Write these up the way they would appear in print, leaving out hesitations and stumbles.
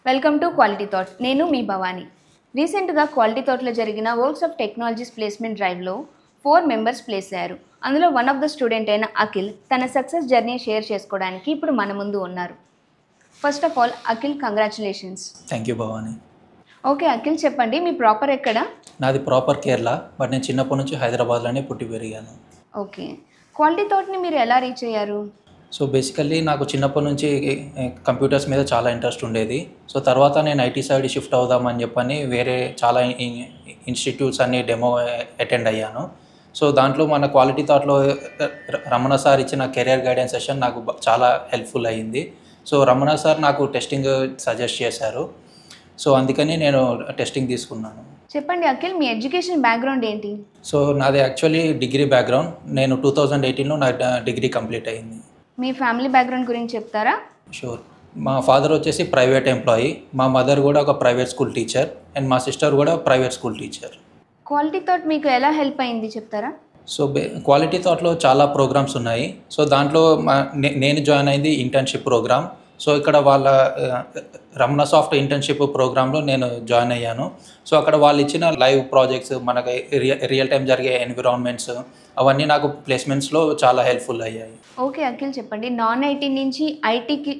Welcome to quality thought. నేను మీ భవాని. రీసెంట్గా quality థాట్లో జరిగిన వర్క్స్ ఆఫ్ టెక్నాలజీస్ ప్లేస్మెంట్ డ్రైవ్లో 4 మెంబర్స్ ప్లేస్ అయ్యారు. అందులో వన్ ఆఫ్ ద స్టూడెంట్ అయిన అఖిల్ తన సక్సెస్ జర్నీ షేర్ చేసుకోవడానికి ఇప్పుడు మన ముందు ఉన్నారు. First of all Akhil, congratulations. Thank you Bhavani. Okay Akhil, చెప్పండి మీ ప్రాపర్ ఎక్కడ? నాది ప్రాపర్ కేరళ, బట్ నేను చిన్నప్పటి నుంచి హైదరాబాద్లోనే పుట్టి పెరిగాను. ఓకే, క్వాలిటీ థాట్ని మీరు ఎలా రీచ్ అయ్యారు? సో బేసికల్లీ నాకు చిన్నప్పటి నుంచి కంప్యూటర్స్ మీద చాలా ఇంట్రెస్ట్ ఉండేది. సో తర్వాత నేను ఐటీ సైడ్ షిఫ్ట్ అవుదామని చెప్పని వేరే చాలా ఇన్స్టిట్యూట్స్ అన్ని డెమో అటెండ్ అయ్యాను. సో దాంట్లో మన క్వాలిటీ థాట్లో రమణ సార్ ఇచ్చిన కెరియర్ గైడెన్స్ సెషన్ నాకు చాలా హెల్ప్ఫుల్ అయ్యింది. సో రమణ సార్ నాకు టెస్టింగ్ సజెస్ట్ చేశారు. సో అందుకని నేను టెస్టింగ్ తీసుకున్నాను. చెప్పండి అఖిల్, మీ ఎడ్యుకేషన్ బ్యాక్గ్రౌండ్ ఏంటి? సో నాది యాక్చువల్లీ డిగ్రీ బ్యాక్గ్రౌండ్. నేను 2018లో నా డిగ్రీ కంప్లీట్ అయ్యింది. మీ ఫ్యామిలీ బ్యాక్గ్రౌండ్ గురించి చెప్తారా? షూర్. మా ఫాదర్ వచ్చేసి ప్రైవేట్ ఎంప్లాయీ, మా మదర్ కూడా ఒక ప్రైవేట్ స్కూల్ టీచర్, అండ్ మా సిస్టర్ కూడా private school teacher. Quality thought మీకు ఎలా హెల్ప్ అయింది చెప్తారా? సో క్వాలిటీ థాట్లో చాలా ప్రోగ్రామ్స్ ఉన్నాయి. సో దాంట్లో నేను జాయిన్ అయింది ఇంటర్న్షిప్ ప్రోగ్రామ్. సో ఇక్కడ వాళ్ళ రమణ సాఫ్ట్ ఇంటర్న్షిప్ ప్రోగ్రాంలో నేను జాయిన్ అయ్యాను. సో అక్కడ వాళ్ళు ఇచ్చిన లైవ్ ప్రాజెక్ట్స్, మనకి రియల్ టైం జరిగే ఎన్విరాన్మెంట్స్, అవన్నీ నాకు ప్లేస్మెంట్స్లో చాలా హెల్ప్ఫుల్ అయ్యాయి. ఓకే అఖిల్, చెప్పండి నాన్ ఐటీ నుంచి ఐటీకి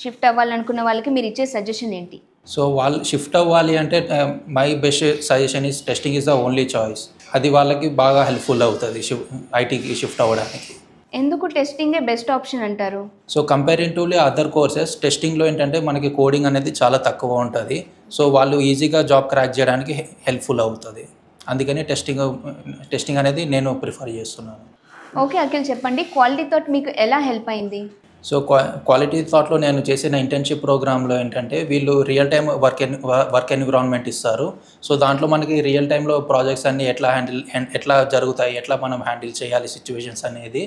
షిఫ్ట్ అవ్వాలనుకున్న వాళ్ళకి మీరు ఇచ్చే సజెషన్ ఏంటి? సో వాళ్ళు షిఫ్ట్ అవ్వాలి అంటే my best suggestion is testing is the only choice. అది వాళ్ళకి బాగా హెల్ప్ఫుల్ అవుతుంది ఐటీకి షిఫ్ట్ అవ్వడానికి. ఎందుకు టెస్టింగే బెస్ట్ ఆప్షన్ అంటారు? సో కంపారిటివ్లీ అదర్ కోర్సెస్, టెస్టింగ్లో ఏంటంటే మనకి కోడింగ్ అనేది చాలా తక్కువ ఉంటుంది. సో వాళ్ళు ఈజీగా జాబ్ క్రాక్ చేయడానికి హెల్ప్ఫుల్ అవుతుంది. అందుకని టెస్టింగ్ అనేది నేను ప్రిఫర్ చేస్తున్నాను. ఓకే అఖిల్, చెప్పండి క్వాలిటీ థాట్ మీకు ఎలా హెల్ప్ అయింది? సో క్వాలిటీ థాట్లో నేను చేసిన ఇంటర్న్షిప్ ప్రోగ్రాంలో ఏంటంటే వీళ్ళు రియల్ టైం వర్క్ ఎన్విరాన్మెంట్ ఇస్తారు. సో దాంట్లో మనకి రియల్ టైంలో ప్రాజెక్ట్స్ అన్నీ ఎట్లా జరుగుతాయి, ఎట్లా మనం హ్యాండిల్ చేయాలి సిచ్యువేషన్స్ అనేది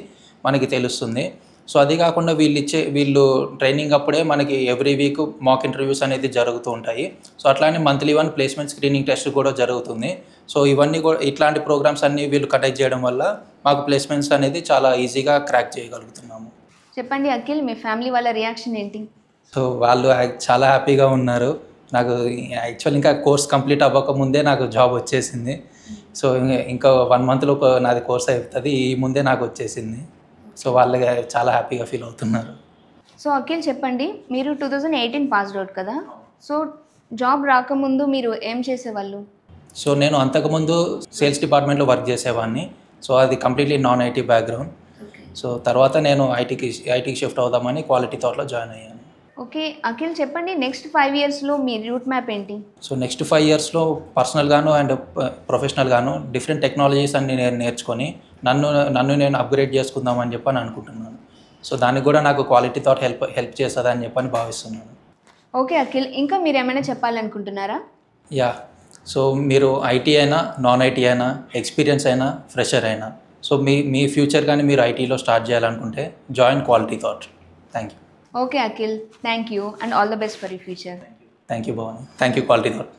మనకి తెలుస్తుంది. సో అది కాకుండా వీళ్ళు ట్రైనింగ్ అప్పుడే మనకి ఎవ్రీ వీక్ మాక్ ఇంటర్వ్యూస్ అనేది జరుగుతూ ఉంటాయి. సో అట్లానే మంత్లీ 1 ప్లేస్మెంట్ స్క్రీనింగ్ టెస్ట్ కూడా జరుగుతుంది. సో ఇవన్నీ కూడా ఇట్లాంటి ప్రోగ్రామ్స్ అన్నీ వీళ్ళు కండక్ట్ చేయడం వల్ల మాకు ప్లేస్మెంట్స్ అనేది చాలా ఈజీగా క్రాక్ చేయగలుగుతున్నాము. చెప్పండి అఖిల్, మీ ఫ్యామిలీ వాళ్ళ రియాక్షన్ ఏంటి? సో వాళ్ళు చాలా హ్యాపీగా ఉన్నారు. నాకు యాక్చువల్ ఇంకా కోర్స్ కంప్లీట్ అవ్వకముందే నాకు జాబ్ వచ్చేసింది. సో ఇంకా 1 మంత్లో నాది కోర్స్ అయిపోతుంది, ఈ ముందే నాకు వచ్చేసింది. సో వాళ్ళు చాలా హ్యాపీగా ఫీల్ అవుతున్నారు. సో అఖిల్, చెప్పండి మీరు 2018 పాస్డ్ అవుట్ కదా, సో జాబ్ రాకముందు మీరు ఏం చేసేవాళ్ళు? సో నేను అంతకుముందు సేల్స్ డిపార్ట్మెంట్లో వర్క్ చేసేవాడిని. సో అది completely non IT background. So తర్వాత నేను ఐటీకి షిఫ్ట్ అవుదామని క్వాలిటీ థాట్లో జాయిన్ అయ్యాను. ఓకే అఖిల్, చెప్పండి నెక్స్ట్ 5 ఇయర్స్లో మీ రూట్ మ్యాప్ ఏంటి? సో నెక్స్ట్ 5 ఇయర్స్లో పర్సనల్గాను అండ్ ప్రొఫెషనల్గాను డిఫరెంట్ టెక్నాలజీస్ అన్ని నేను నేర్చుకొని నన్ను నేను అప్గ్రేడ్ చేసుకుందామని చెప్పని అనుకుంటున్నాను. సో దానికి కూడా నాకు క్వాలిటీ థాట్ హెల్ప్ చేస్తుందని చెప్పని భావిస్తున్నాను. ఓకే అఖిల్, ఇంకా మీరు ఏమైనా చెప్పాలనుకుంటున్నారా? యా, సో మీరు ఐటీ అయినా నాన్ ఐటీ అయినా ఎక్స్పీరియన్స్ అయినా ఫ్రెషర్ అయినా, సో మీ ఫ్యూచర్ కానీ మీరు ఐటీలో స్టార్ట్ చేయాలనుకుంటే join quality thought. Thank you. Okay Akhil, thank you and all the best for you future. Thank you Bhavani. Thank you quality thought.